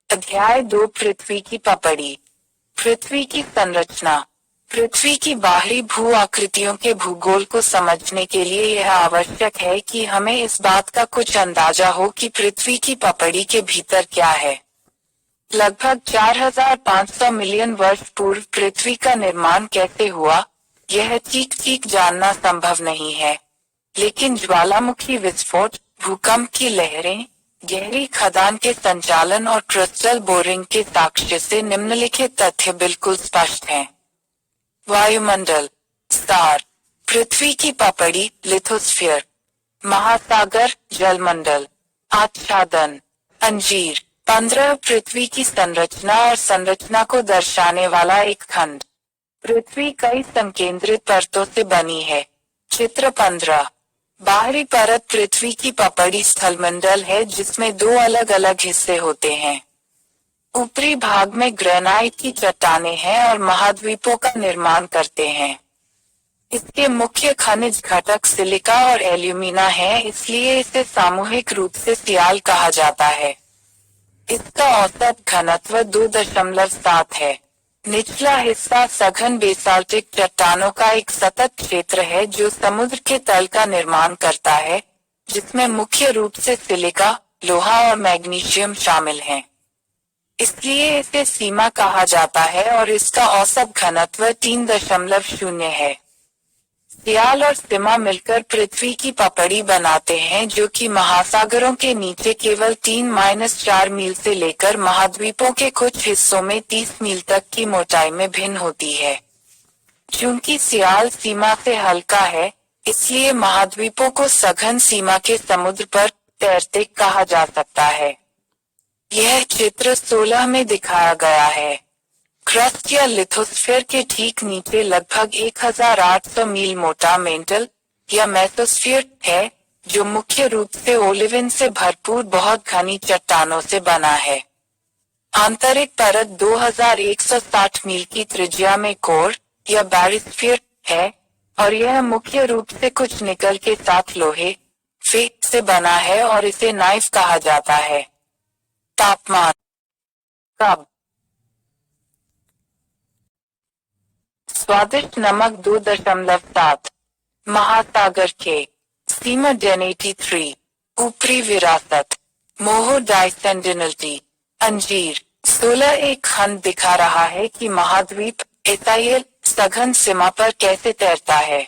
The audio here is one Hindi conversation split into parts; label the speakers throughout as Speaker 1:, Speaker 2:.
Speaker 1: अध्याय 2 पृथ्वी की पपड़ी। पृथ्वी की संरचना। पृथ्वी की बाहरी भू आकृतियों के भूगोल को समझने के लिए यह आवश्यक है कि हमें इस बात का कुछ अंदाजा हो कि पृथ्वी की पपड़ी के भीतर क्या है। लगभग 4500 मिलियन वर्ष पूर्व पृथ्वी का निर्माण कैसे हुआ, यह ठीक जानना संभव नहीं है, लेकिन ज्वालामुखी विस्फोट, भूकंप की लहरें, गहरी खदान के संचालन और क्रिस्टल बोरिंग के साक्ष्य से निम्नलिखित तथ्य बिल्कुल स्पष्ट हैं। वायुमंडल, स्टार, पृथ्वी की पपड़ी, लिथोस्फीयर, महासागर, जलमंडल, आच्छादन, अंजीर। 15 पृथ्वी की संरचना और संरचना को दर्शाने वाला एक खंड। पृथ्वी कई संकेंद्रित परतों से बनी है। चित्र 15। बाहरी परत पृथ्वी की पपड़ी स्थलमंडल है जिसमें दो अलग अलग हिस्से होते हैं। ऊपरी भाग में ग्रेनाइट की चट्टानें हैं और महाद्वीपों का निर्माण करते हैं। इसके मुख्य खनिज घटक सिलिका और एल्यूमिना हैं, इसलिए इसे सामूहिक रूप से सियाल कहा जाता है। इसका औसत घनत्व 2.7 है। निचला हिस्सा सघन बेसाल्टिक चट्टानों का एक सतत क्षेत्र है जो समुद्र के तल का निर्माण करता है, जिसमें मुख्य रूप से सिलिका, लोहा और मैग्नीशियम शामिल हैं। इसलिए इसे सीमा कहा जाता है और इसका औसत घनत्व 3.0 है। सियाल और सीमा मिलकर पृथ्वी की पपड़ी बनाते हैं जो कि महासागरों के नीचे केवल 3-4 मील से लेकर महाद्वीपों के कुछ हिस्सों में 30 मील तक की मोटाई में भिन्न होती है। चूंकि सियाल सीमा से हल्का है, इसलिए महाद्वीपों को सघन सीमा के समुद्र पर तैरते कहा जा सकता है। यह चित्र 16 में दिखाया गया है। क्रस्ट या लिथोस्फीयर के ठीक नीचे लगभग 1800 मील मोटा मेंटल या मेसोस्फीयर है, जो मुख्य रूप से ओलिविन से भरपूर बहुत घनी चट्टानों से बना है। आंतरिक परत 2160 मील की त्रिज्या में कोर या बैरिस्फीयर है और यह मुख्य रूप से कुछ निकल के साथ लोहे फे से बना है और इसे नाइफ कहा जाता है। तापमान। कब। स्वादिष्ट नमक 2.7। महासागर के। सीमा 183। ऊपरी विरासत। मोहो डाइसेंडिनलिटी। अंजीर। 16 एक खंड दिखा रहा है कि महाद्वीप एसाइल सघन सीमा पर कैसे तैरता है।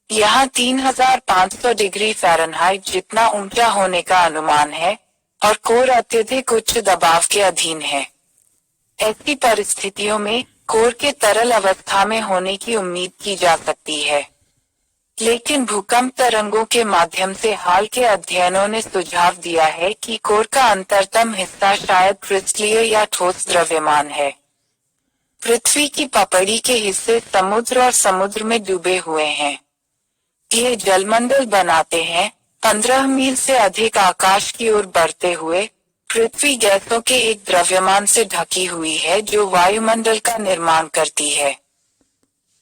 Speaker 1: यहाँ 3500 डिग्री फ़ारेनहाइट जितना ऊंचा होने का अनुमान है और कोर अत्यधिक उच्च दबाव के अधीन है। ऐसी परिस्थितियों में कोर के तरल अवस्था में होने की उम्मीद की जा सकती है, लेकिन भूकंप तरंगों के माध्यम से हाल के अध्ययनों ने सुझाव दिया है कि कोर का अंतरतम हिस्सा शायद क्रिस्टलीय या ठोस द्रव्यमान है। पृथ्वी की पपड़ी के हिस्से समुद्र और समुद्र में डूबे हुए हैं। ये जलमंडल बनाते हैं। 15 मील से अधिक आकाश की ओर बढ़ते हुए पृथ्वी गैसों के एक द्रव्यमान से ढकी हुई है जो वायुमंडल का निर्माण करती है।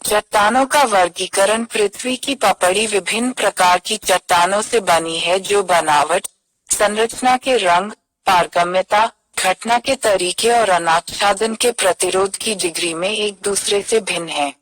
Speaker 1: चट्टानों का वर्गीकरण। पृथ्वी की पपड़ी विभिन्न प्रकार की चट्टानों से बनी है जो बनावट, संरचना के रंग, पारगम्यता, घटना के तरीके और अनाच्छादन के प्रतिरोध की डिग्री में एक दूसरे से भिन्न है।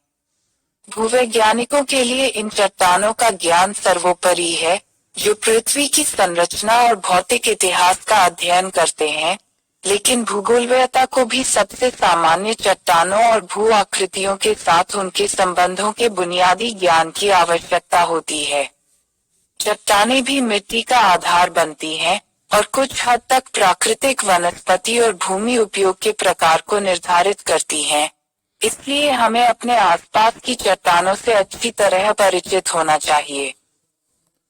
Speaker 1: भूवैज्ञानिकों के लिए इन चट्टानों का ज्ञान सर्वोपरि है, जो पृथ्वी की संरचना और भौतिक इतिहास का अध्ययन करते हैं, लेकिन भूगोलवेत्ता को भी सबसे सामान्य चट्टानों और भू आकृतियों के साथ उनके संबंधों के बुनियादी ज्ञान की आवश्यकता होती है। चट्टानें भी मिट्टी का आधार बनती हैं और कुछ हद तक प्राकृतिक वनस्पति और भूमि उपयोग के प्रकार को निर्धारित करती हैं। इसलिए हमें अपने आसपास की चट्टानों से अच्छी तरह परिचित होना चाहिए।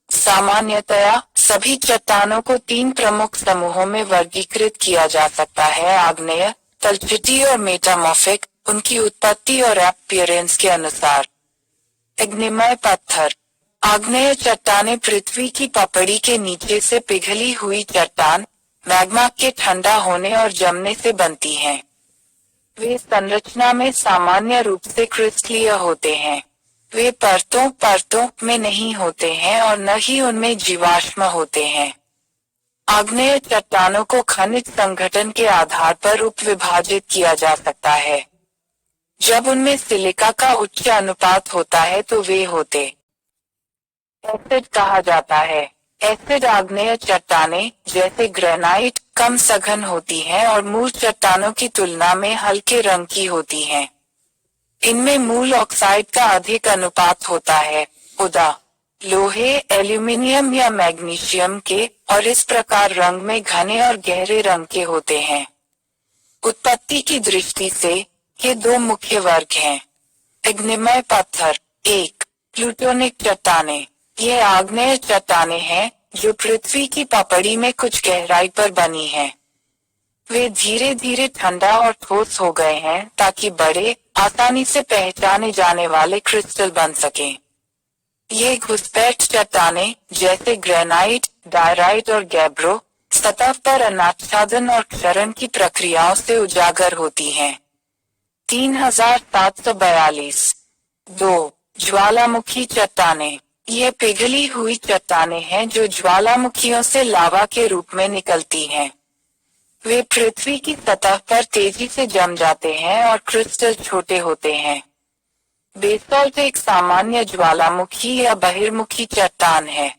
Speaker 1: सामान्यतया सभी चट्टानों को 3 प्रमुख समूहों में वर्गीकृत किया जा सकता है: आग्नेय, तलछटी और मेटामॉर्फिक, उनकी उत्पत्ति और अपीयरेंस के अनुसार। अग्निमय पत्थर। आग्नेय चट्टानें पृथ्वी की पपड़ी के नीचे से पिघली हुई चट्टान, मैग्मा के ठंडा होने और जमने से बनती हैं। वे संरचना में सामान्य रूप से क्रिस्टलीय होते हैं। वे परतों में नहीं होते हैं और न ही उनमें जीवाश्म होते हैं। आग्नेय चट्टानों को खनिज संगठन के आधार पर उपविभाजित किया जा सकता है। जब उनमें सिलिका का उच्च अनुपात होता है तो वे होते एसिड कहा जाता है। एसिड आग्नेय चट्टानें जैसे ग्रेनाइट कम सघन होती हैं और मूल चट्टानों की तुलना में हल्के रंग की होती हैं। इनमें मूल ऑक्साइड का अधिक अनुपात होता है, उदा लोहे, एल्यूमिनियम या मैग्नीशियम के, और इस प्रकार रंग में घने और गहरे रंग के होते हैं। उत्पत्ति की दृष्टि से ये दो मुख्य वर्ग हैं। इग्निमय पत्थर। 1. प्लूटोनिक चट्टानें। ये आग्नेय चट्टानें हैं जो पृथ्वी की पपड़ी में कुछ गहराई पर बनी हैं। वे धीरे धीरे ठंडा और ठोस हो गए हैं ताकि बड़े, आसानी से पहचाने जाने वाले क्रिस्टल बन सकें। ये घुसपैठ चट्टानें जैसे ग्रेनाइट, डायराइट और गैब्रो सतह पर अनाच्छादन और क्षरण की प्रक्रियाओं से उजागर होती हैं। 3742। 2. ज्वालामुखी चट्टानें। ये पिघली हुई चट्टानें हैं जो ज्वालामुखियों से लावा के रूप में निकलती हैं। वे पृथ्वी की सतह पर तेजी से जम जाते हैं और क्रिस्टल छोटे होते हैं। बेसॉल्ट एक सामान्य ज्वालामुखी या बहिर्मुखी चट्टान है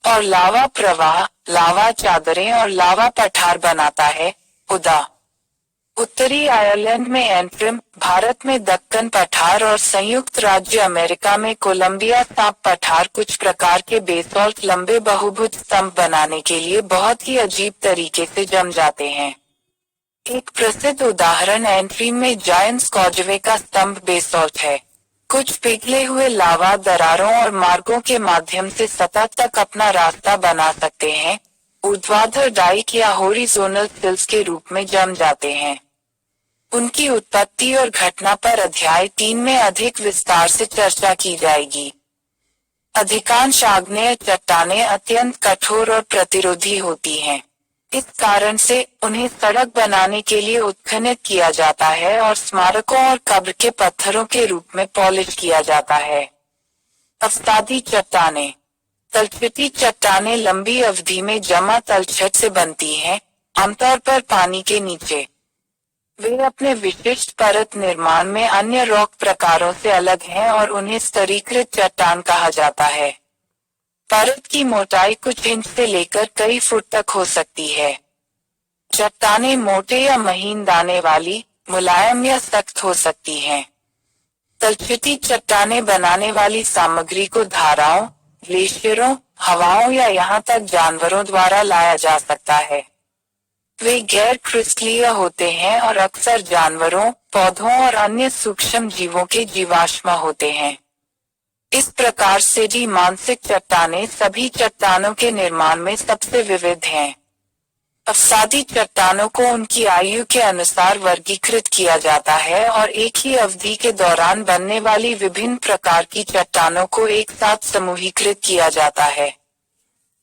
Speaker 1: और लावा प्रवाह, लावा चादरें और लावा पठार बनाता है, उदा उत्तरी आयरलैंड में एंट्रिम, भारत में दक्कन पठार और संयुक्त राज्य अमेरिका में कोलंबिया सांप पठार कुछ प्रकार के बेसॉल्ट लंबे बहुभुज स्तंभ बनाने के लिए बहुत ही अजीब तरीके से जम जाते हैं। एक प्रसिद्ध उदाहरण एंट्रिम में जायंट स्कॉजवे का स्तंभ बेसॉल्ट है। कुछ पिघले हुए लावा दरारों और मार्गों के माध्यम से सतह तक अपना रास्ता बना सकते हैं, ऊर्ध्वाधर डाइक या हॉरिजॉन्टल सिल्स के रूप में जम जाते हैं। उनकी उत्पत्ति और घटना पर अध्याय 3 में अधिक विस्तार से चर्चा की जाएगी। अधिकांश आग्नेय चट्टानें अत्यंत कठोर और प्रतिरोधी होती हैं। इस कारण से उन्हें सड़क बनाने के लिए उत्खनित किया जाता है और स्मारकों और कब्र के पत्थरों के रूप में पॉलिश किया जाता है। अवसादी चट्टानें। तलछटी चट्टानें लंबी अवधि में जमा तलछट से बनती हैं, आमतौर पर पानी के नीचे। वे अपने विशिष्ट परत निर्माण में अन्य रॉक प्रकारों से अलग हैं और उन्हें स्तरीकृत चट्टान कहा जाता है। परत की मोटाई कुछ इंच से लेकर कई फुट तक हो सकती है। चट्टानें मोटे या महीन दाने वाली, मुलायम या सख्त हो सकती हैं। तलछटी चट्टानें बनाने वाली सामग्री को धाराओं, ग्लेशियरों, हवाओं या यहाँ तक जानवरों द्वारा लाया जा सकता है। वे गैर क्रिस्टलीय होते हैं और अक्सर जानवरों, पौधों और अन्य सूक्ष्म जीवों के जीवाश्म होते हैं। इस प्रकार से जी मानसिक चट्टानें सभी चट्टानों के निर्माण में सबसे विविध हैं। अवसादी चट्टानों को उनकी आयु के अनुसार वर्गीकृत किया जाता है और एक ही अवधि के दौरान बनने वाली विभिन्न प्रकार की चट्टानों को एक साथ समूहीकृत किया जाता है।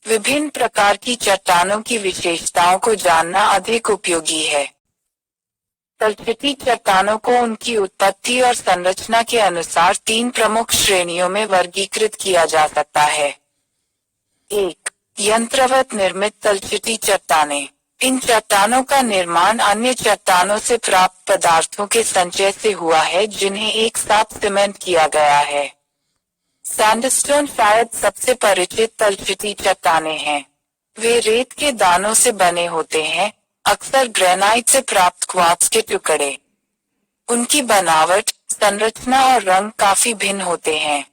Speaker 1: विभिन्न प्रकार की चट्टानों की विशेषताओं को जानना अधिक उपयोगी है। तलछटी चट्टानों को उनकी उत्पत्ति और संरचना के अनुसार 3 प्रमुख श्रेणियों में वर्गीकृत किया जा सकता है। 1. यंत्रवत निर्मित तलछटी चट्टानें। इन चट्टानों का निर्माण अन्य चट्टानों से प्राप्त पदार्थों के संचय से हुआ है जिन्हें एक साथ सीमेंट किया गया है। सैंडस्टोन शायद सबसे परिचित तलछटी चट्टानें हैं। वे रेत के दानों से बने होते हैं, अक्सर ग्रेनाइट से प्राप्त क्वार्ट्ज के टुकड़े। उनकी बनावट, संरचना और रंग काफी भिन्न होते हैं।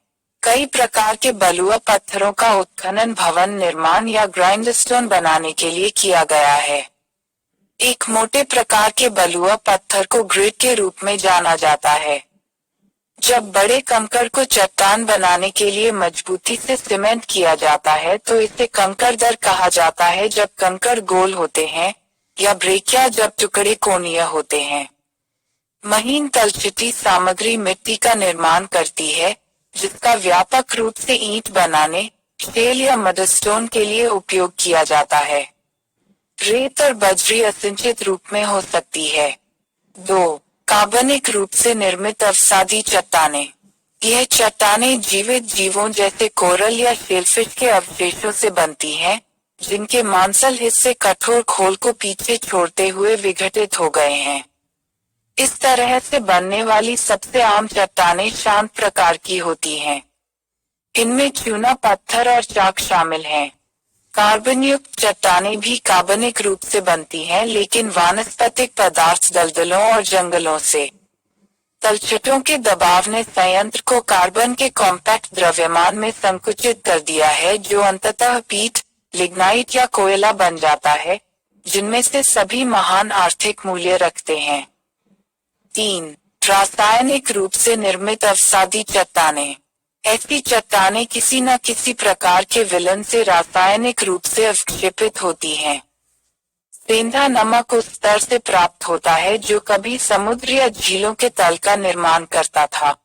Speaker 1: कई प्रकार के बलुआ पत्थरों का उत्खनन भवन निर्माण या ग्राइंडस्टोन बनाने के लिए किया गया है। एक मोटे प्रकार के बलुआ पत्थर को ग्रिड के रूप में जाना जाता है। जब बड़े कंकड़ को चट्टान बनाने के लिए मजबूती से सीमेंट किया जाता है तो इसे कंकड़ दर कहा जाता है जब कंकड़ गोल होते हैं, या ब्रेकिया जब टुकड़े कोणीय होते हैं। महीन तलछटी सामग्री मिट्टी का निर्माण करती है, जिसका व्यापक रूप से ईंट बनाने, शेल या मडस्टोन के लिए उपयोग किया जाता है। रेत और बजरी असिंचित रूप में हो सकती है। 2. कार्बनिक रूप से निर्मित अवसादी चट्टानें। यह चट्टानें जीवित जीवों जैसे कोरल या शेलफिश के अवशेषों से बनती हैं, जिनके मांसल हिस्से कठोर खोल को पीछे छोड़ते हुए विघटित हो गए हैं। इस तरह से बनने वाली सबसे आम चट्टानें शांत प्रकार की होती हैं। इनमें चूना पत्थर और चाक शामिल हैं। कार्बन युक्त चट्टानें भी कार्बनिक रूप से बनती हैं, लेकिन वानस्पतिक पदार्थ दलदलों और जंगलों से। तलछटों के दबाव ने संयंत्र को कार्बन के कॉम्पैक्ट द्रव्यमान में संकुचित कर दिया है, जो अंततः पीट, लिग्नाइट या कोयला बन जाता है, जिनमें से सभी महान आर्थिक मूल्य रखते हैं। 3. रासायनिक रूप से निर्मित अवसादी चट्टानें। ऐसी चट्टानें किसी न किसी प्रकार के विलन से रासायनिक रूप से अवक्षेपित होती हैं। सेंधा नमक उस स्तर से प्राप्त होता है जो कभी समुद्र या झीलों के तल का निर्माण करता था।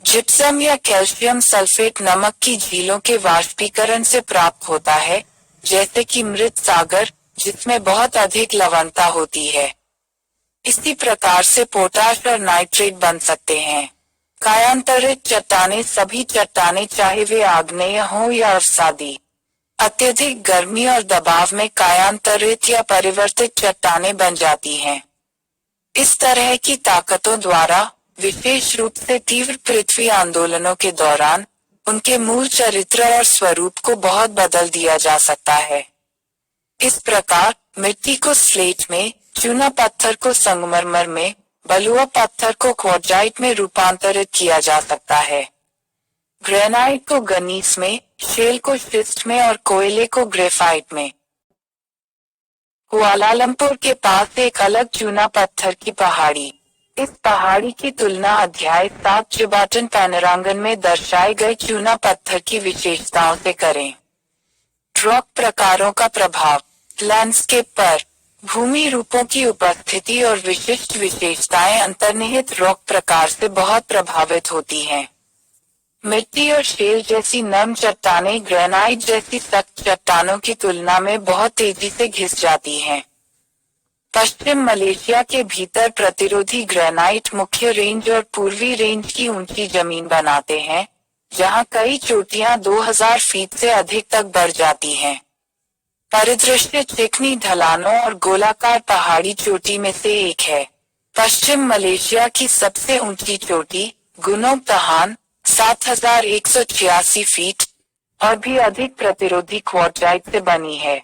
Speaker 1: जिप्सम या कैल्शियम सल्फेट नमक की झीलों के वाष्पीकरण से प्राप्त होता है, जैसे कि मृत सागर, जिसमें बहुत अधिक लवणता होती है। इसी प्रकार से पोटाश और नाइट्रेट बन सकते हैं। कायांतरित चट्टानें सभी चट्टानें, चाहे वे आग्नेय हों या अवसादी, अत्यधिक गर्मी और दबाव में कायांतरित या परिवर्तित चट्टानें बन जाती हैं। इस तरह की ताकतों द्वारा, विशेष रूप से तीव्र पृथ्वी आंदोलनों के दौरान, उनके मूल चरित्र और स्वरूप को बहुत बदल दिया जा सकता है। इस प्रकार मिट्टी को स्लेट में, चूना पत्थर को संगमरमर में, बलुआ पत्थर को क्वार्ट्जाइट में रूपांतरित किया जा सकता है। ग्रेनाइट को गनीस में, शेल को शिस्ट में और कोयले को ग्रेफाइट में। कुआलालंपुर के पास एक अलग चूना पत्थर की पहाड़ी। इस पहाड़ी की तुलना अध्याय 7 चिबाटन पैनरांगन में दर्शाए गए चूना पत्थर की विशेषताओं से करें। रॉक प्रकारों का प्रभाव। लैंडस्केप पर भूमि रूपों की उपस्थिति और विशिष्ट विशेषताएं अंतर्निहित रॉक प्रकार से बहुत प्रभावित होती हैं। मिट्टी और शेल जैसी नम चट्टानें ग्रेनाइट जैसी सख्त चट्टानों की तुलना में बहुत तेजी से घिस जाती हैं। पश्चिम मलेशिया के भीतर प्रतिरोधी ग्रेनाइट मुख्य रेंज और पूर्वी रेंज की ऊंची जमीन बनाते हैं, जहां कई चोटियां 2000 फीट से अधिक तक बढ़ जाती हैं। परिदृश्य चिकनी ढलानों और गोलाकार पहाड़ी चोटी में से एक है। पश्चिम मलेशिया की सबसे ऊंची चोटी गुनोंग तहान 7186 फीट और भी अधिक प्रतिरोधी क्वार्ट्जाइट से बनी है।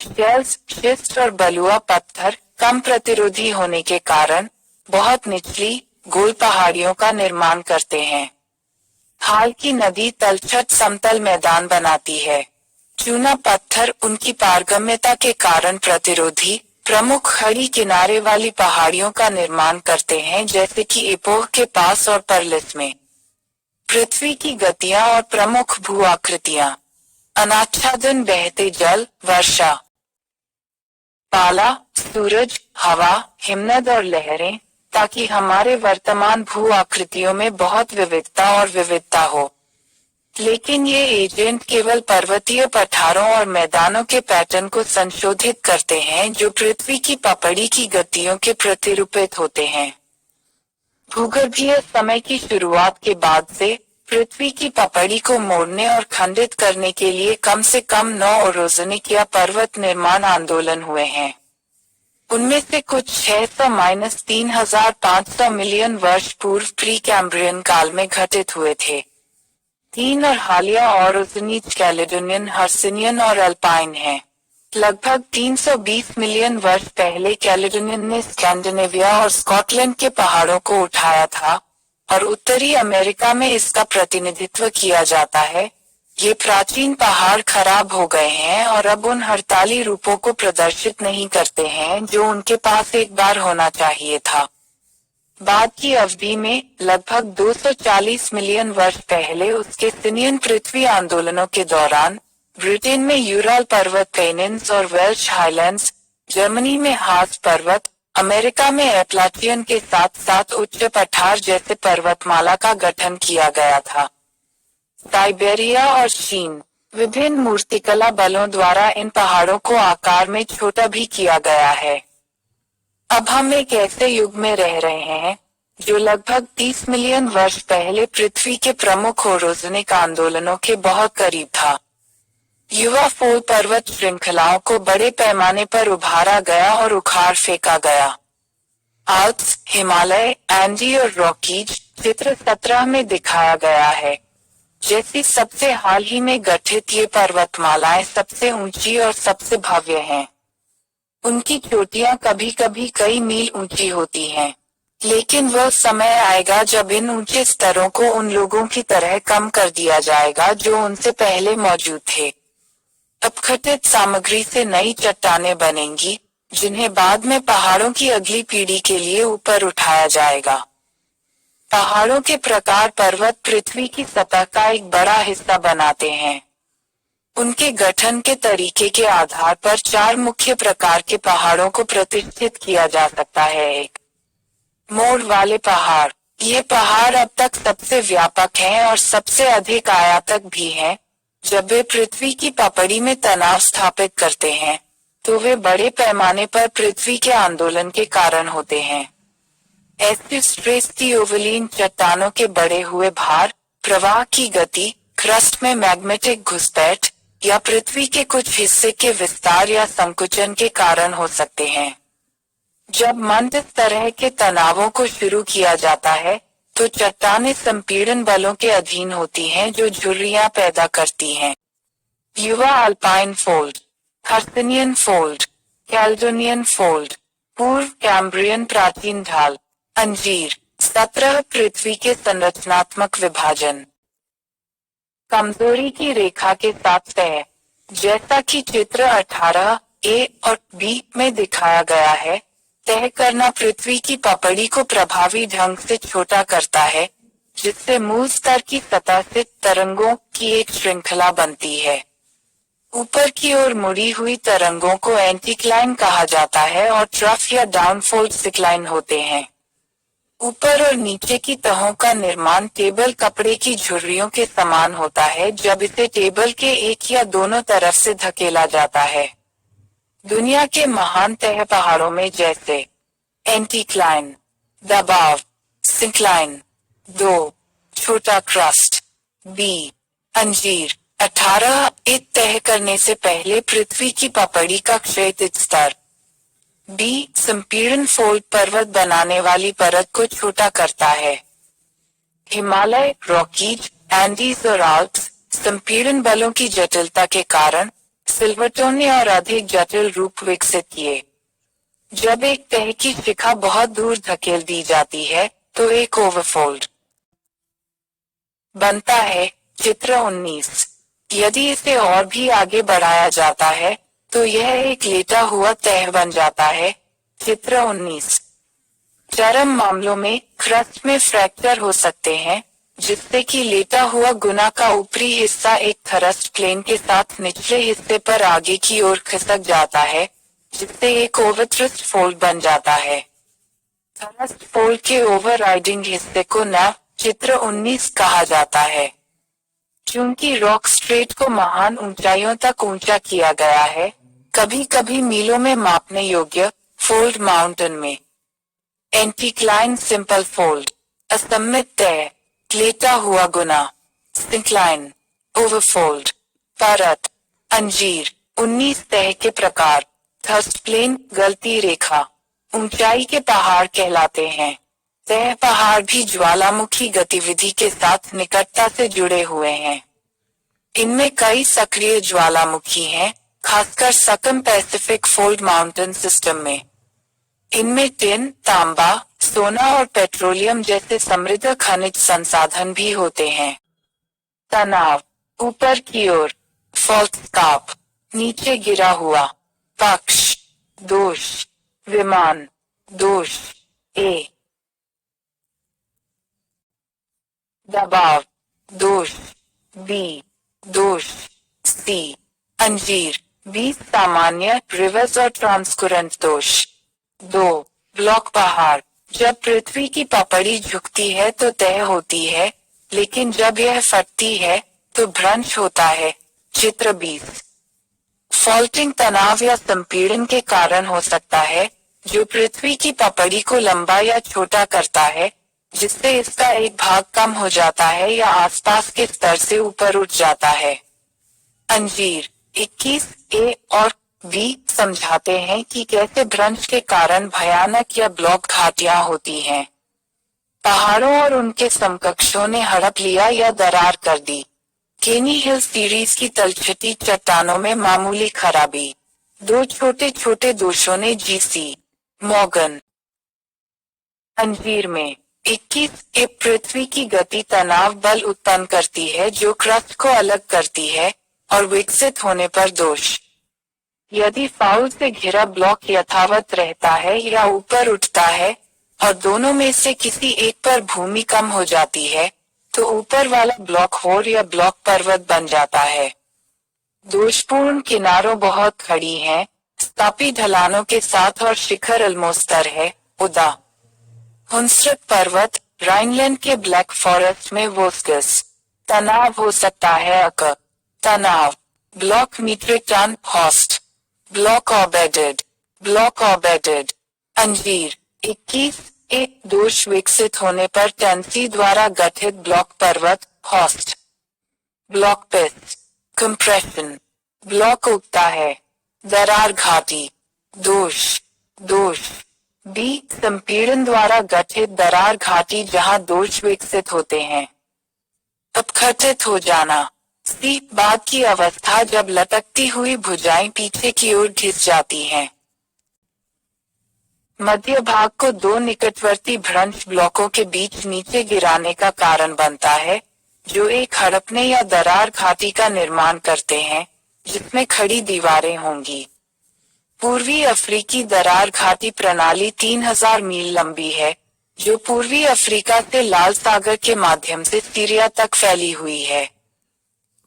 Speaker 1: शेल्स, शिस्ट और बलुआ पत्थर कम प्रतिरोधी होने के कारण बहुत निचली, गोल पहाड़ियों का निर्माण करते हैं। हाल की नदी तलछट समतल मैदान बनाती है। चूना पत्थर उनकी पारगम्यता के कारण प्रतिरोधी, प्रमुख खड़ी किनारे वाली पहाड़ियों का निर्माण करते हैं, जैसे कि एपोह के पास और परलिस में। पृथ्वी की गतियां और प्रमुख भू आकृतियां। अनाच्छादन, बहते जल, वर्षा, पाला, सूरज, हवा, हिमनद और लहरें, ताकि हमारे वर्तमान भू आकृतियों में बहुत विविधता और विविधता हो। लेकिन ये एजेंट केवल पर्वतीय पठारों और मैदानों के पैटर्न को संशोधित करते हैं, जो पृथ्वी की पपड़ी की गतियों के प्रतिरूपित होते हैं। भूगर्भीय समय की शुरुआत के बाद से पृथ्वी की पपड़ी को मोड़ने और खंडित करने के लिए कम से कम 9 ओरोजेनिक या पर्वत निर्माण आंदोलन हुए हैं। उनमें से कुछ 600-3500 मिलियन वर्ष पूर्व प्री कैम्ब्रियन काल में घटित हुए थे। 3 और हालिया ओरोजेनिक कैलेडोनियन, हर्सिनियन और अल्पाइन हैं। लगभग 320 मिलियन वर्ष पहले कैलेडोनियन ने स्कैंडिनेविया और स्कॉटलैंड के पहाड़ों को उठाया था, और उत्तरी अमेरिका में इसका प्रतिनिधित्व किया जाता है। ये प्राचीन पहाड़ खराब हो गए हैं और अब उन हड़ताली रूपों को प्रदर्शित नहीं करते हैं जो उनके पास एक बार होना चाहिए था। बाद की अवधि में लगभग 240 मिलियन वर्ष पहले उसके सिनियन पृथ्वी आंदोलनों के दौरान ब्रिटेन में यूराल पर्वत पेनिन्स और वेल्श हाईलैंड्स, जर्मनी में हार्स पर्वत, अमेरिका में एप्लाचियन के साथ साथ उच्च पठार जैसे पर्वतमाला का गठन किया गया था। साइबेरिया और चीन, विभिन्न मूर्तिकला बलों द्वारा इन पहाड़ों को आकार में छोटा भी किया गया है। अब हम एक ऐसे युग में रह रहे हैं जो लगभग 30 मिलियन वर्ष पहले पृथ्वी के प्रमुख ओरोजेनिक आंदोलनों के बहुत करीब था। युवा फोल पर्वत श्रृंखलाओं को बड़े पैमाने पर उभारा गया और उखाड़ फेंका गया। आल्प्स, हिमालय, एंडी और रॉकीज चित्र 17 में दिखाया गया है। जैसी सबसे हाल ही में गठित ये पर्वतमालाएं सबसे ऊंची और सबसे भव्य हैं। उनकी चोटियां कभी कभी कई मील ऊंची होती हैं, लेकिन वह समय आएगा जब इन ऊंचे स्तरों को उन लोगों की तरह कम कर दिया जाएगा जो उनसे पहले मौजूद थे। अपघटित सामग्री से नई चट्टानें बनेंगी, जिन्हें बाद में पहाड़ों की अगली पीढ़ी के लिए ऊपर उठाया जाएगा। पहाड़ों के प्रकार पर्वत पृथ्वी की सतह का एक बड़ा हिस्सा बनाते हैं। उनके गठन के तरीके के आधार पर 4 मुख्य प्रकार के पहाड़ों को प्रतिष्ठित किया जा सकता है। एक, मोड़ वाले पहाड़। ये पहाड़ अब तक सबसे व्यापक हैं और सबसे अधिक आयातक भी हैं। जब वे पृथ्वी की पपड़ी में तनाव स्थापित करते हैं, तो वे बड़े पैमाने पर पृथ्वी के आंदोलन के कारण होते हैं। ऐसे स्ट्रेस ओवलीन चट्टानों के बढ़े हुए भार, प्रवाह की गति, क्रस्ट में मैग्नेटिक घुसपैठ या पृथ्वी के कुछ हिस्से के विस्तार या संकुचन के कारण हो सकते हैं। जब मंद इस तरह के तनावों को शुरू किया जाता है, तो चट्टानें संपीड़न बलों के अधीन होती हैं जो झुर्रियां पैदा करती हैं। युवा अल्पाइन फोल्ड, हर्सनियन फोल्ड, कैल्डोनियन फोल्ड, पूर्व कैम्ब्रियन प्राचीन ढाल, अंजीर। 17 पृथ्वी के संरचनात्मक विभाजन। कमजोरी की रेखा के साथ तय। जैसा कि चित्र 18A और B में दिखाया गया है, तय करना पृथ्वी की पपड़ी को प्रभावी ढंग से छोटा करता है, जिससे मूल स्तर की सतह से तरंगों की एक श्रृंखला बनती है। ऊपर की ओर मुड़ी हुई तरंगों को एंटीक्लाइन कहा जाता है और ट्रफ या डाउनफोल्ड सिक्लाइन होते हैं। ऊपर और नीचे की तहों का निर्माण टेबल कपड़े की झुर्रियों के समान होता है जब इसे टेबल के एक या दोनों तरफ से धकेला जाता है। दुनिया के महान तह पहाड़ों में जैसे एंटीक्लाइन, दबाव, सिंक्लाइन। 2. छोटा क्रस्ट। B. अंजीर। 18 इत तय करने से पहले पृथ्वी की पपड़ी का क्षैतिज स्तर। B. संपीड़न फोल्ड पर्वत बनाने वाली परत को छोटा करता है। हिमालय, रॉकीज, एंडीज और आल्प्स संपीड़न बलों की जटिलता के कारण सिल्वर्टोन ने और अधिक जटिल रूप विकसित किए। जब एक तह की शिखा बहुत दूर धकेल दी जाती है, तो एक ओवरफोल्ड बनता है। चित्र 19। यदि इसे और भी आगे बढ़ाया जाता है, तो यह एक लेटा हुआ तह बन जाता है। चित्र 19। चरम मामलों में क्रस्ट में फ्रैक्चर हो सकते हैं, जिससे कि लेटा हुआ गुना का ऊपरी हिस्सा एक थरस्ट प्लेन के साथ निचले हिस्से पर आगे की ओर खिसक जाता है, जिससे एक ओवरथ्रस्ट फोल्ड बन जाता है। थरस्ट फोल्ड के ओवरराइडिंग हिस्से को नैव चित्र 19 कहा जाता है। चूंकि रॉक स्ट्रेट को महान ऊंचाइयों तक ऊंचा किया गया है, कभी कभी मीलों में मापने योग्य फोल्ड माउंटेन में एंटीक्लाइन सिंपल फोल्ड, असममित तय, लेटा हुआ गुना, सिंक्लाइन, ओवरफोल्ड, परत, अंजीर। 19 तह के प्रकार। थर्स्ट प्लेन, गलती रेखा, ऊंचाई के पहाड़ कहलाते हैं। तह पहाड़ भी ज्वालामुखी गतिविधि के साथ निकटता से जुड़े हुए हैं। इनमें कई सक्रिय ज्वालामुखी हैं, खासकर सकम पैसिफिक फोल्ड माउंटेन सिस्टम में। इनमें टिन, तांबा, सोना और पेट्रोलियम जैसे समृद्ध खनिज संसाधन भी होते हैं। तनाव। ऊपर की ओर फॉल्ट स्कार्प, नीचे गिरा हुआ पक्ष, दोष, विमान, दोष। ए। दबाव, दोष। बी, दोष। सी, अंजीर। 20 सामान्य रिवर्स और ट्रांसकुरेंट दोष। 2. ब्लॉक पहाड़। जब पृथ्वी की पपड़ी झुकती है तो तय होती है, लेकिन जब यह फटती है तो भ्रंश होता है। चित्र 20। फॉल्टिंग तनाव या संपीड़न के कारण हो सकता है, जो पृथ्वी की पपड़ी को लंबा या छोटा करता है, जिससे इसका एक भाग कम हो जाता है या आसपास के स्तर से ऊपर उठ जाता है। अंजीर। 21 ए और बी समझाते हैं कि कैसे भ्रंश के कारण भयानक या ब्लॉक घाटियां होती हैं। पहाड़ों और उनके समकक्षों ने हड़प लिया या दरार कर दी। केनी हिल सीरीज की तलछटी चट्टानों में मामूली खराबी। दो छोटे छोटे दोषों ने जीसी मॉर्गन। अंजीर में 21 ए पृथ्वी की गति तनाव बल उत्पन्न करती है जो क्रस्ट को अलग करती है और विकसित होने पर दोष। यदि फाउल से घिरा ब्लॉक यथावत रहता है या ऊपर उठता है और दोनों में से किसी एक पर भूमि कम हो जाती है तो ऊपर वाला ब्लॉक होर या ब्लॉक पर्वत बन जाता है। दोषपूर्ण किनारों बहुत खड़ी हैं, स्थापी ढलानों के साथ और शिखर अल्मोस्तर है। उदा हुंसरट पर्वत राइनलैंड के ब्लैक फॉरेस्ट में वोस्कस। तनाव हो सकता है अक तनाव block metric ton host block orbited. अंजीर 21 एक दोष विकसित होने पर टेंसी द्वारा गठित ब्लॉक पर्वत host. Block pitch compression block उगता है। दरार घाटी दोष बी संपीड़न द्वारा गठित दरार घाटी जहां दोष विकसित होते हैं। अपघटित हो जाना। सी बाद की अवस्था जब लटकती हुई भुजाएं पीछे की ओर घिस जाती हैं। मध्य भाग को दो निकटवर्ती भ्रंश ब्लॉकों के बीच नीचे गिराने का कारण बनता है जो एक हड़पने या दरार घाटी का निर्माण करते हैं जिसमें खड़ी दीवारें होंगी। पूर्वी अफ्रीकी दरार घाटी प्रणाली 3000 मील लंबी है जो पूर्वी अफ्रीका से लाल सागर के माध्यम से सीरिया तक फैली हुई है।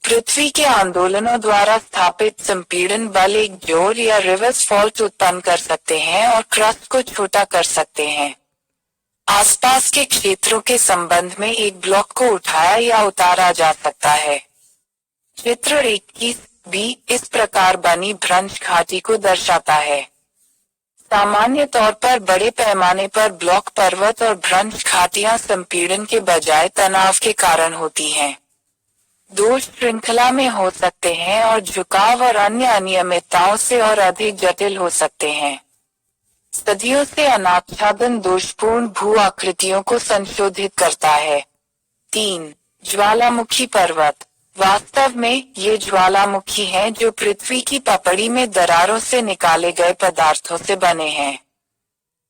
Speaker 1: पृथ्वी के आंदोलनों द्वारा स्थापित संपीड़न बल एक जोर या रिवर्स फॉल्ट उत्पन्न कर सकते हैं और क्रस्ट को छोटा कर सकते हैं। आसपास के क्षेत्रों के संबंध में एक ब्लॉक को उठाया या उतारा जा सकता है। चित्र 21 बी इस प्रकार बनी भ्रंश घाटी को दर्शाता है। सामान्य तौर पर बड़े पैमाने पर ब्लॉक पर्वत और भ्रंश घाटियां संपीड़न के बजाय तनाव के कारण होती हैं। दोष श्रृंखला में हो सकते हैं और झुकाव और अन्य अनियमितताओं से और अधिक जटिल हो सकते हैं। सदियों से अनाच्छादन दोषपूर्ण भू आकृतियों को संशोधित करता है। 3 ज्वालामुखी पर्वत वास्तव में ये ज्वालामुखी हैं जो पृथ्वी की पपड़ी में दरारों से निकाले गए पदार्थों से बने हैं।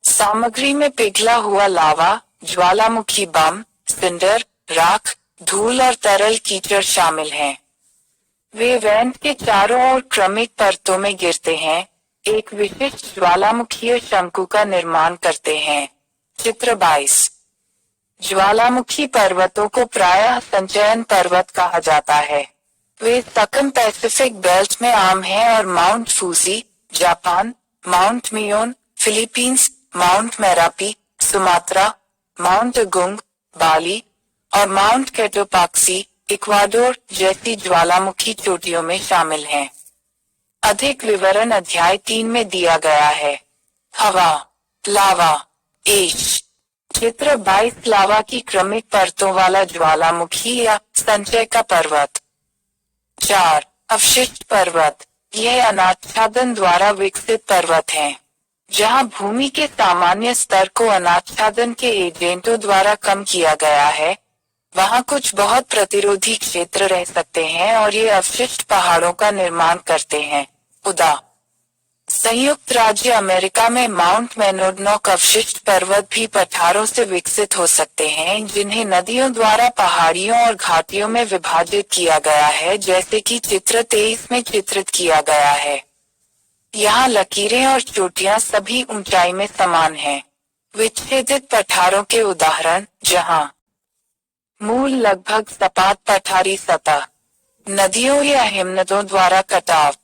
Speaker 1: सामग्री में पिघला हुआ लावा, ज्वालामुखी बम, सिंडर, राख, धूल और तरल कीचड़ शामिल हैं। वे वेंट के चारों ओर क्रमिक परतों में गिरते हैं, एक विशिष्ट ज्वालामुखीय शंकु का निर्माण करते हैं। चित्र 22 ज्वालामुखी पर्वतों को प्रायः संचयन पर्वत कहा जाता है। वे सकम पैसिफिक बेल्ट में आम हैं और mount Fuji, Japan, mount Mayon, Philippines, mount Merapi, Sumatra, mount Agung, Bali और माउंट केटोपाक्सी, इक्वाडोर जैसी ज्वालामुखी चोटियों में शामिल हैं। अधिक विवरण अध्याय 3 में दिया गया है। हवा, लावा, एश। चित्र 22 लावा की क्रमिक परतों वाला ज्वालामुखी या संचय का पर्वत। 4 अवशिष्ट पर्वत। यह अनाच्छादन द्वारा विकसित पर्वत हैं, जहां भूमि के सामान्य स्तर को अनाच्छादन के एजेंटों द्वारा कम किया गया है, वहां कुछ बहुत प्रतिरोधी क्षेत्र रह सकते हैं और ये अवशिष्ट पहाड़ों का निर्माण करते हैं। उदा संयुक्त राज्य अमेरिका में माउंट मेनोडनॉक अवशिष्ट पर्वत भी पठारों से विकसित हो सकते हैं जिन्हें नदियों द्वारा पहाड़ियों और घाटियों में विभाजित किया गया है, जैसे कि चित्र 23 में चित्रित किया गया है। यहाँ लकीरें और चोटियां सभी ऊंचाई में समान हैं। विच्छेदित पठारों के उदाहरण जहाँ मूल लगभग सपाट पठारी सतह, नदियों या हिमनदों द्वारा कटाव।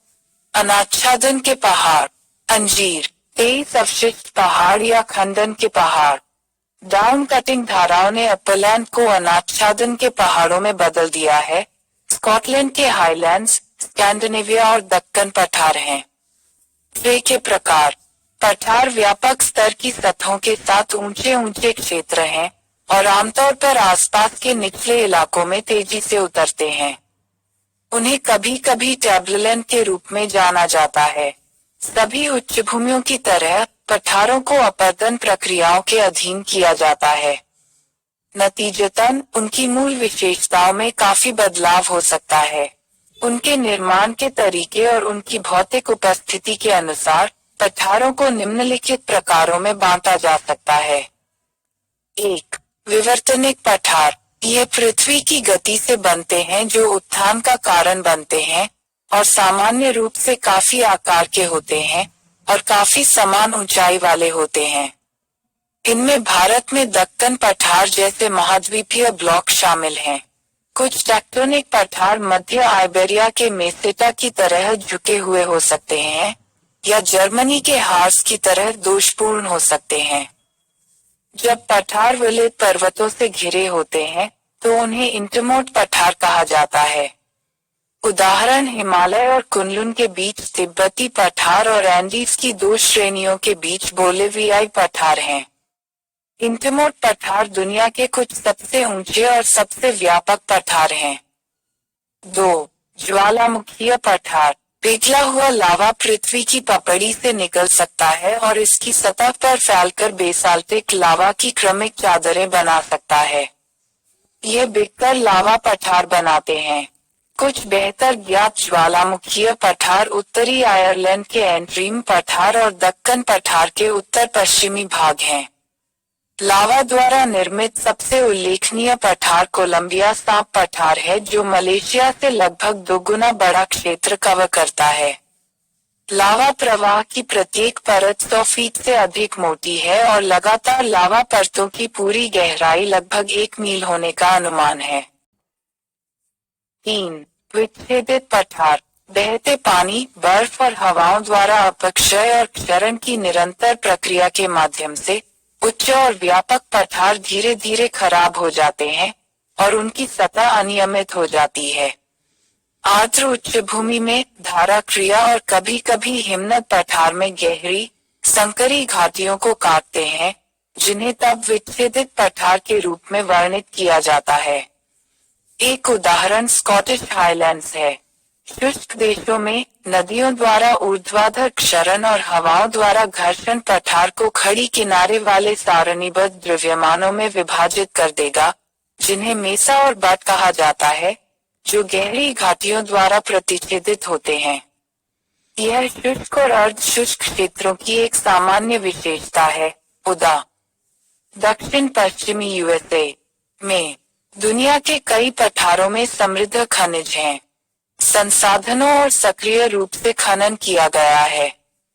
Speaker 1: अनाच्छादन के पहाड़। अंजीर 23 अवशिष्ट पहाड़ या खंडन के पहाड़। डाउन कटिंग धाराओं ने अपलैंड को अनाच्छादन के पहाड़ों में बदल दिया है। स्कॉटलैंड के हाईलैंड्स, स्कैंडिनेविया और दक्कन पठार हैं। ट्रे के प्रकार। पठार व्यापक स्तर की सतहों के साथ ऊंचे ऊंचे क्षेत्र हैं और आमतौर पर आसपास के निचले इलाकों में तेजी से उतरते हैं। उन्हें कभी कभी टर्बुलेंट के रूप में जाना जाता है। सभी उच्चभूमियों की तरह पठारों को अपरदन प्रक्रियाओं के अधीन किया जाता है। नतीजतन उनकी मूल विशेषताओं में काफी बदलाव हो सकता है। उनके निर्माण के तरीके और उनकी भौतिक उपस्थिति के अनुसार पठारों को निम्नलिखित प्रकारों में बांटा जा सकता है। 1. विवर्तनिक पठार। ये पृथ्वी की गति से बनते हैं जो उत्थान का कारण बनते हैं और सामान्य रूप से काफी आकार के होते हैं और काफी समान ऊंचाई वाले होते हैं। इनमें भारत में दक्कन पठार जैसे महाद्वीपीय ब्लॉक शामिल हैं। कुछ टेक्टोनिक पठार मध्य आइबेरिया के मेसेटा की तरह झुके हुए हो सकते हैं या जर्मनी के हार्स की तरह दोषपूर्ण हो सकते हैं। जब पठार विलेत पर्वतों से घिरे होते हैं तो उन्हें इंटरमोट पठार कहा जाता है। उदाहरण हिमालय और कुनलुन के बीच तिब्बती पठार और एंडीज की 2 श्रेणियों के बीच बोलिवियाई पठार हैं। इंटरमोट पठार दुनिया के कुछ सबसे ऊंचे और सबसे व्यापक पठार हैं। 2. ज्वालामुखीय पठार। पिघला हुआ लावा पृथ्वी की पपड़ी से निकल सकता है और इसकी सतह पर फैलकर बेसाल्टिक लावा की क्रमिक चादरें बना सकता है। यह बिखर लावा पठार बनाते हैं। कुछ बेहतर ज्ञात ज्वालामुखीय पठार उत्तरी आयरलैंड के एंट्रीम पठार और दक्कन पठार के उत्तर पश्चिमी भाग हैं। लावा द्वारा निर्मित सबसे उल्लेखनीय पठार कोलंबिया सांप पठार है जो मलेशिया से लगभग 2 गुना बड़ा क्षेत्र कवर करता है। लावा प्रवाह की प्रत्येक परत 100 फीट से अधिक मोटी है और लगातार लावा परतों की पूरी गहराई लगभग 1 मील होने का अनुमान है। 3. विच्छेदित पठार। बहते पानी, बर्फ और हवाओं द्वारा अपक्षय और क्षरण की निरंतर प्रक्रिया के माध्यम से उच्च और व्यापक पठार धीरे धीरे खराब हो जाते हैं और उनकी सतह अनियमित हो जाती है। आर्द्र उच्चभूमि में धारा क्रिया और कभी कभी हिमनद पठार में गहरी संकरी घाटियों को काटते हैं, जिन्हें तब विच्छेदित पठार के रूप में वर्णित किया जाता है। एक उदाहरण स्कॉटिश हाईलैंड्स है। शुष्क देशों में नदियों द्वारा ऊर्ध्वाधर क्षरण और हवाओं द्वारा घर्षण पठार को खड़ी किनारे वाले सारणीबद्ध द्रव्यमानों में विभाजित कर देगा, जिन्हें मेसा और बट कहा जाता है, जो गहरी घाटियों द्वारा प्रतिच्छेदित होते हैं। यह शुष्क और अर्ध शुष्क क्षेत्रों की एक सामान्य विशेषता है। उदा. दक्षिण पश्चिमी यूएसए में दुनिया के कई पठारों में समृद्ध खनिज हैं। संसाधनों और सक्रिय रूप से खनन किया गया है।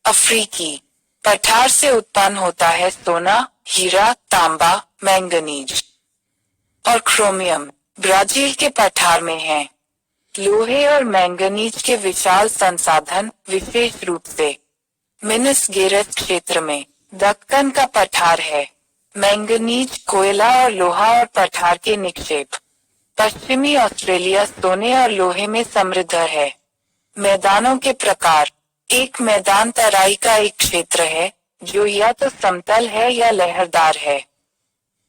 Speaker 1: अफ्रीकी पठार से उत्पन्न होता है सोना, हीरा, तांबा, मैंगनीज और क्रोमियम। ब्राजील के पठार में है। लोहे और मैंगनीज के विशाल संसाधन, विशेष रूप से मिनस गेरस क्षेत्र में। दक्कन का पठार है। मैंगनीज, कोयला और लोहा और पठार के निक्षेप। पश्चिमी ऑस्ट्रेलिया सोने और लोहे में समृद्ध है। मैदानों के प्रकार। एक मैदान तराई का एक क्षेत्र है जो या तो समतल है या लहरदार है।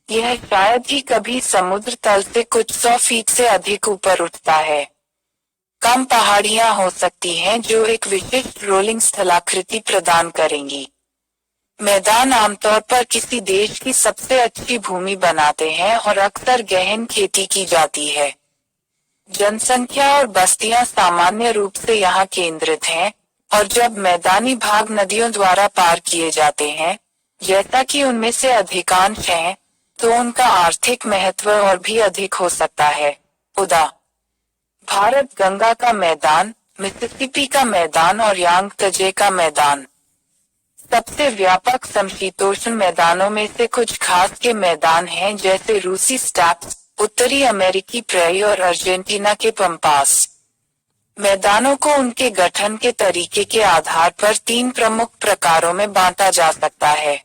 Speaker 1: यह शायद ही कभी समुद्र तल से कुछ 100 फीट से अधिक ऊपर उठता है। कम पहाड़ियां हो सकती हैं जो एक विशिष्ट रोलिंग स्थलाकृति प्रदान करेंगी। मैदान आमतौर पर किसी देश की सबसे अच्छी भूमि बनाते हैं और अक्सर गहन खेती की जाती है। जनसंख्या और बस्तियां सामान्य रूप से यहाँ केंद्रित हैं, और जब मैदानी भाग नदियों द्वारा पार किए जाते हैं, जैसा कि उनमें से अधिकांश हैं, तो उनका आर्थिक महत्व और भी अधिक हो सकता है। उदा. भारत गंगा का मैदान, मिसिसिपी का मैदान और यांगत्जे का मैदान। सबसे व्यापक समशीतोष्ण मैदानों में से कुछ खास के मैदान हैं जैसे रूसी स्टैप्स, उत्तरी अमेरिकी प्रेरी और अर्जेंटीना के पंपास। मैदानों को उनके गठन के तरीके के आधार पर 3 प्रमुख प्रकारों में बांटा जा सकता है।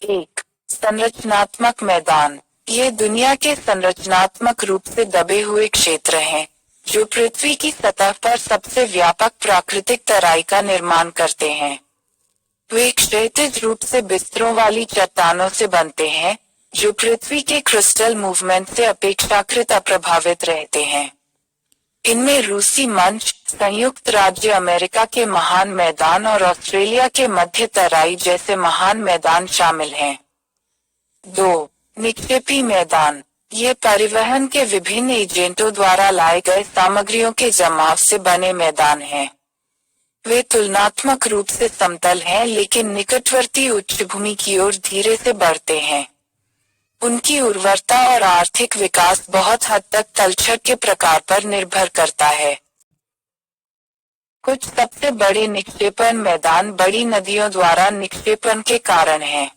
Speaker 1: 1. संरचनात्मक मैदान। ये दुनिया के संरचनात्मक रूप से दबे हुए क्षेत्र हैं, जो पृथ्वी की सतह पर सबसे व्यापक प्राकृतिक तराई का निर्माण करते हैं। वे क्षैतिज रूप से बिस्तरों वाली चट्टानों से बनते हैं, जो पृथ्वी के क्रिस्टल मूवमेंट से अपेक्षाकृत अप्रभावित रहते हैं। इनमें रूसी मंच, संयुक्त राज्य अमेरिका के महान मैदान और ऑस्ट्रेलिया के मध्य तराई जैसे महान मैदान शामिल हैं। 2. निक्षेपी मैदान। ये परिवहन के विभिन्न एजेंटों द्वारा लाए गए सामग्रियों के जमाव से बने मैदान हैं। वे तुलनात्मक रूप से समतल हैं लेकिन निकटवर्ती उच्चभूमि की ओर धीरे से बढ़ते हैं। उनकी उर्वरता और आर्थिक विकास बहुत हद तक तलछट के प्रकार पर निर्भर करता है। कुछ सबसे बड़े निक्षेपण मैदान बड़ी नदियों द्वारा निक्षेपण के कारण हैं।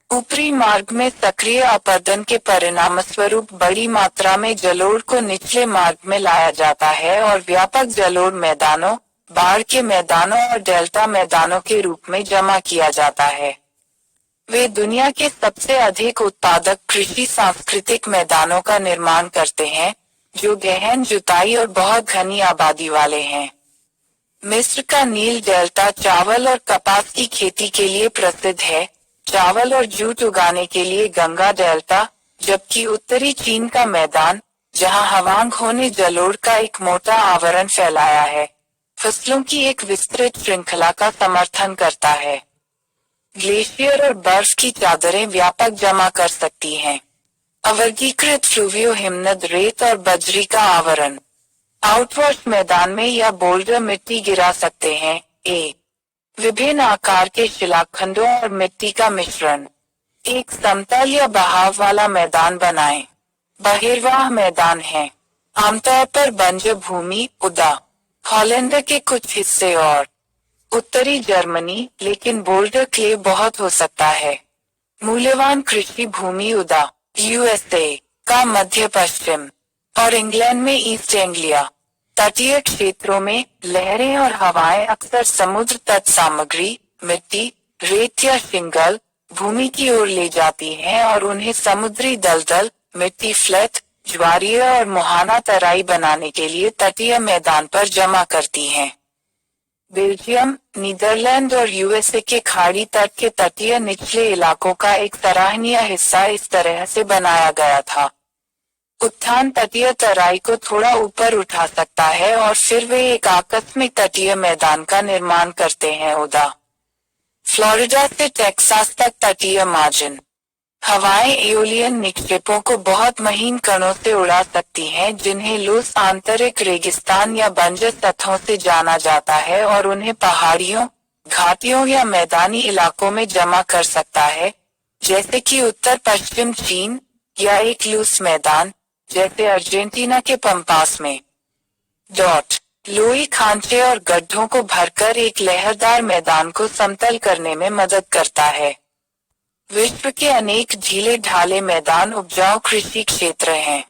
Speaker 1: ऊपरी मार्ग में सक्रिय अपरदन के परिणामस्वरूप बड़ी मात्रा में जलोढ़ को निचले मार्ग में लाया जाता है और व्यापक जलोढ़ मैदानों, बाढ़ के मैदानों और डेल्टा मैदानों के रूप में जमा किया जाता है। वे दुनिया के सबसे अधिक उत्पादक कृषि सांस्कृतिक मैदानों का निर्माण करते हैं, जो गहन जुताई और बहुत घनी आबादी वाले हैं। मिस्र का नील डेल्टा चावल और कपास की खेती के लिए प्रसिद्ध है, चावल और जूट उगाने के लिए गंगा डेल्टा, जबकि उत्तरी चीन का मैदान, जहां हवांग होने जलोढ़ का एक मोटा आवरण फैलाया है, फसलों की एक विस्तृत श्रृंखला का समर्थन करता है। ग्लेशियर और बर्फ की चादरें व्यापक जमा कर सकती हैं। अवर्गीकृत फ्लूवियो हिमनद रेत और बजरी का आवरण। आउटवॉश मैदान में या बोल्डर मिट्टी गिरा सकते हैं। विभिन्न आकार के शिलाखंडों और मिट्टी का मिश्रण। एक समतल या बहाव वाला मैदान बनाएं। बहिर्वाह मैदान है, आमतौर पर बंजर भूमि, उदा हॉलैंड के कुछ हिस्से और उत्तरी जर्मनी, लेकिन बोल्डर क्ले बहुत हो सकता है। मूल्यवान कृषि भूमि, उदा यूएसए का मध्य पश्चिम और इंग्लैंड में ईस्ट एंग्लिया। तटीय क्षेत्रों में लहरें और हवाएं अक्सर समुद्र तट सामग्री, मिट्टी, रेत या शिंगल भूमि की ओर ले जाती हैं और उन्हें समुद्री दलदल, मिट्टी फ्लैट, ज्वारीय और मुहाना तराई बनाने के लिए तटीय मैदान पर जमा करती हैं। बेल्जियम, नीदरलैंड और यूएसए के खाड़ी तट के तटीय निचले इलाकों का एक सराहनीय हिस्सा इस तरह से बनाया गया था। उत्थान तटीय तराई को थोड़ा ऊपर उठा सकता है और फिर वे एक आकस्मिक तटीय मैदान का निर्माण करते हैं। उदा फ्लोरिडा से टेक्सास तक तटीय मार्जिन। हवाएं एओलियन निक्षेपों को बहुत महीन कणों से उड़ा सकती हैं, जिन्हें लूस आंतरिक रेगिस्तान या बंजर तथों से जाना जाता है, और उन्हें पहाड़ियों, घाटियों या मैदानी इलाकों में जमा कर सकता है, जैसे कि उत्तर पश्चिम चीन, या एक लूस मैदान जैसे अर्जेंटीना के पंपास में। लोई खांचे और गड्ढों को भरकर एक लहरदार मैदान को समतल करने में मदद करता है। विश्व के अनेक ढीले ढाले मैदान उपजाऊ कृषि क्षेत्र हैं।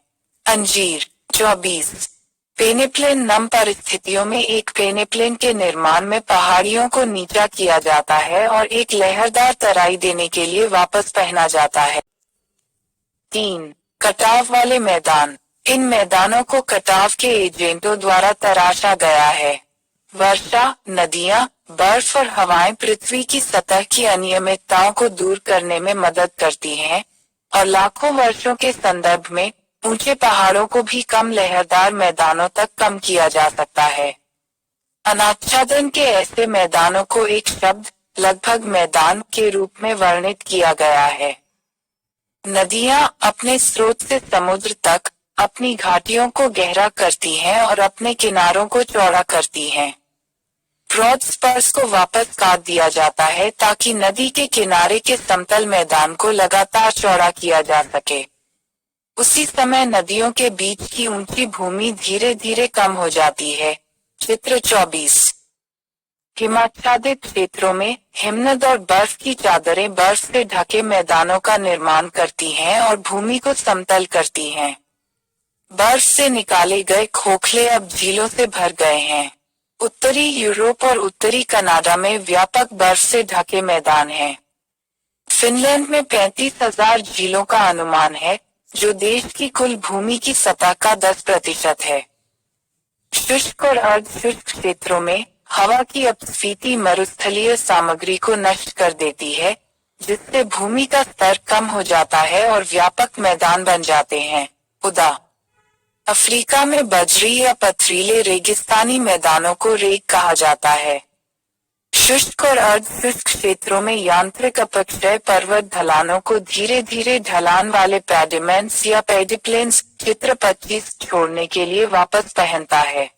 Speaker 1: अंजीर। 24 पेनेप्लेन नम परिस्थितियों में एक पेनेप्लेन के निर्माण में पहाड़ियों को नीचा किया जाता है और एक लहरदार तराई देने के लिए वापस पहना जाता है। 3 कटाव वाले मैदान। इन मैदानों को कटाव के एजेंटों द्वारा तराशा गया है। वर्षा, नदियां, बर्फ और हवाएं पृथ्वी की सतह की अनियमितताओं को दूर करने में मदद करती हैं, और लाखों वर्षों के संदर्भ में ऊंचे पहाड़ों को भी कम लहरदार मैदानों तक कम किया जा सकता है। अनाच्छादन के ऐसे मैदानों को एक शब्द, लगभग मैदान, के रूप में वर्णित किया गया है। नदियां अपने स्रोत से समुद्र तक अपनी घाटियों को गहरा करती हैं और अपने किनारों को चौड़ा करती हैं। ब्रॉड स्पर्स को वापस काट दिया जाता है ताकि नदी के किनारे के समतल मैदान को लगातार चौड़ा किया जा सके। उसी समय नदियों के बीच की ऊंची भूमि धीरे धीरे कम हो जाती है। चित्र 24 हिमाच्छादित क्षेत्रों में हिमनद और बर्फ की चादरें बर्फ से ढके मैदानों का निर्माण करती हैं और भूमि को समतल करती हैं। बर्फ से निकाले गए खोखले अब झीलों से भर गए हैं। उत्तरी यूरोप और उत्तरी कनाडा में व्यापक बर्फ से ढके मैदान हैं। फिनलैंड में 35,000 झीलों का अनुमान है, जो देश की कुल भूमि की सतह का 10% है। शुष्क और अर्ध शुष्क क्षेत्रों में हवा की अपस्फीति मरुस्थलीय सामग्री को नष्ट कर देती है, जिससे भूमि का स्तर कम हो जाता है और व्यापक मैदान बन जाते हैं। उदा अफ्रीका में बजरी या पथरीले रेगिस्तानी मैदानों को रेग कहा जाता है। शुष्क और अर्ध शुष्क क्षेत्रों में यांत्रिक अपक्षय पर्वत ढलानों को धीरे धीरे ढलान वाले पैडिमेंट्स या पेडिप्लेन्स चित्र 25 छोड़ने के लिए वापस पहनता है।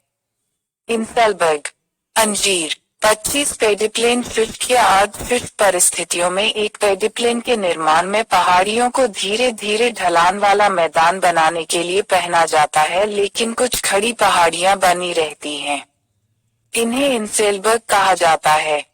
Speaker 1: इंसेलबर्ग अंजीर 25 पेडिप्लेन शुष्क या अर्ध शुष्क परिस्थितियों में एक पेडिप्लेन के निर्माण में पहाड़ियों को धीरे धीरे ढलान वाला मैदान बनाने के लिए पहना जाता है, लेकिन कुछ खड़ी पहाड़ियां बनी रहती हैं। इन्हें इंसेलबर्ग कहा जाता है।